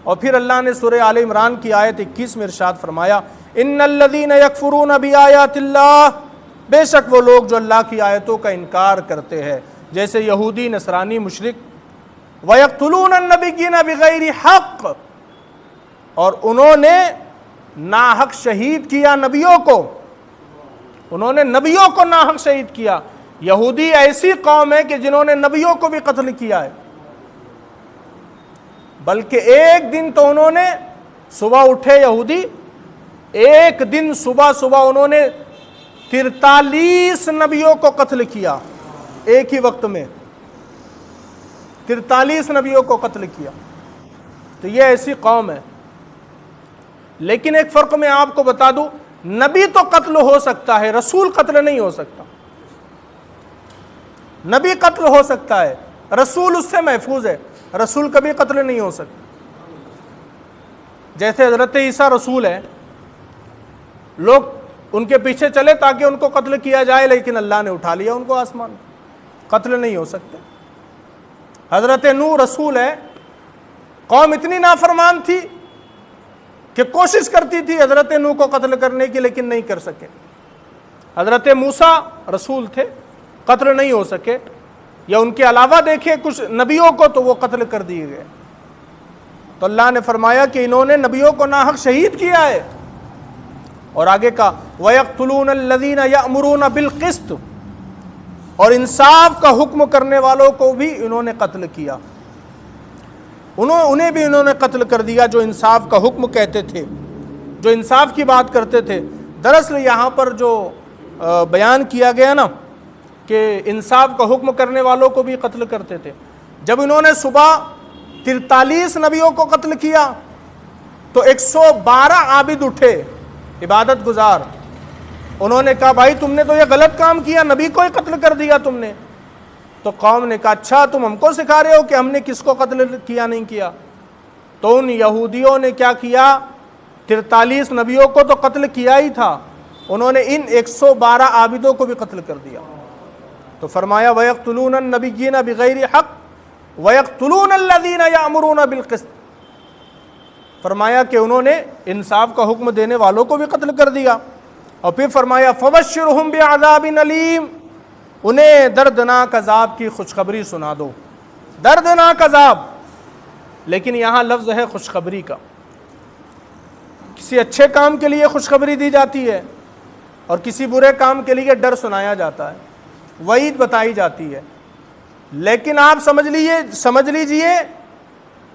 اور پھر اللہ نے سورہ آل عمران کی آیت 21 میں ارشاد فرمایا ان الذین یکفرون بآیات اللہ، بے شک وہ لوگ جو اللہ کی آیتوں کا انکار کرتے ہیں، جیسے یہودی، نصرانی، مشرک، وَيَقْتُلُونَ النَّبِيِّينَ بِغَيْرِ حق، اور انہوں نے ناحق شہید کیا نبیوں کو، انہوں نے نبیوں کو ناحق شہید کیا۔ یہودی ایسی قوم ہے کہ جنہوں نے نبیوں کو بھی قتل کیا ہے، بلکہ ایک دن تو انہوں نے صبح اٹھے یہودی، ایک دن صبح انہوں نے 43 نبیوں کو قتل کیا، ایک ہی وقت میں 43 نبیوں کو قتل کیا۔ تو یہ ایسی قوم ہے۔ لیکن ایک فرق میں آپ کو بتا دوں، نبی تو قتل ہو سکتا ہے، رسول قتل نہیں ہو سکتا۔ نبی قتل ہو سکتا ہے، رسول اس سے محفوظ ہے، رسول کبھی قتل نہیں ہو سکتا۔ جیسے حضرت عیسیٰ رسول ہے، لوگ ان کے پیچھے چلے تاکہ ان کو قتل کیا جائے، لیکن اللہ نے اٹھا لیا ان کو آسمان، قتل نہیں ہو سکتے۔ حضرت نوح رسول ہے، قوم اتنی نافرمان تھی کہ کوشش کرتی تھی حضرت نوح کو قتل کرنے کی، لیکن نہیں کر سکے۔ حضرت موسیٰ رسول تھے، قتل نہیں ہو سکے، یا ان کے علاوہ دیکھیں کچھ نبیوں کو تو وہ قتل کر دیے گئے۔ تو اللہ نے فرمایا کہ انہوں نے نبیوں کو ناحق شہید کیا ہے، اور آگے کا وَيَقْتُلُونَ الَّذِينَ يَأْمُرُونَ بِالْقِسْطِ، اور انصاف کا حکم کرنے والوں کو بھی انہوں نے قتل کیا، انہیں بھی انہوں نے قتل کر دیا جو انصاف کا حکم کہتے تھے، جو انصاف کی بات کرتے تھے۔ دراصل یہاں پر جو بیان کیا گیا نا کہ انصاف کا حکم کرنے والوں کو بھی قتل کرتے تھے، جب انہوں نے صبح 43 نبیوں کو قتل کیا تو 112 عابد اٹھے، عبادت گزار، انہوں نے کہا بھائی تم نے تو یہ غلط کام کیا، نبی کو ہی قتل کر دیا تم نے۔ تو قوم نے کہا اچھا تم ہم کو سکھا رہے ہو کہ ہم نے کس کو قتل کیا نہیں کیا؟ تو ان یہودیوں نے کیا کیا، 43 نبیوں کو تو قتل کیا ہی تھا، انہوں نے ان 112 عابدوں کو بھی قتل کر دیا۔ تو فرمایا وَيَقْتُلُونَ النَّبِيِّينَ بِغَيْرِ حق وَيَقْتُلُونَ الَّذِينَ يَأْمُرُونَ بِالْقِسْطِ، فرمایا کہ انہوں نے انصاف کا حکم دینے والوں کو بھی قتل کر دیا۔ اور پھر فرمایا فَبَشِّرْهُمْ بِعَذَابٍ أَلِيمٍ، انہیں دردناک عذاب کی خوشخبری سنا دو، دردناک عذاب، لیکن یہاں لفظ ہے خوشخبری کا۔ کسی اچھے کام کے لیے خوشخبری دی جاتی ہے اور کسی برے کام کے لیے ڈر سنایا جاتا ہے، وعید بتائی جاتی ہے۔ لیکن آپ سمجھ لیجئے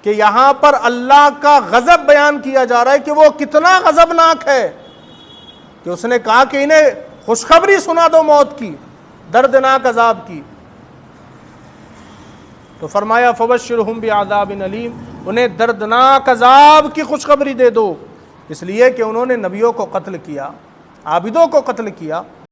کہ یہاں پر اللہ کا غضب بیان کیا جا رہا ہے کہ وہ کتنا غضبناک ہے، کہ اس نے کہا کہ انہیں خوشخبری سنا دو موت کی، دردناک عذاب کی۔ تو فرمایا فَبَشِّرْهُمْ بِعَذَابٍ أَلِيمٍ، انہیں دردناک عذاب کی خوشخبری دے دو، اس لیے کہ انہوں نے نبیوں کو قتل کیا، عابدوں کو قتل کیا۔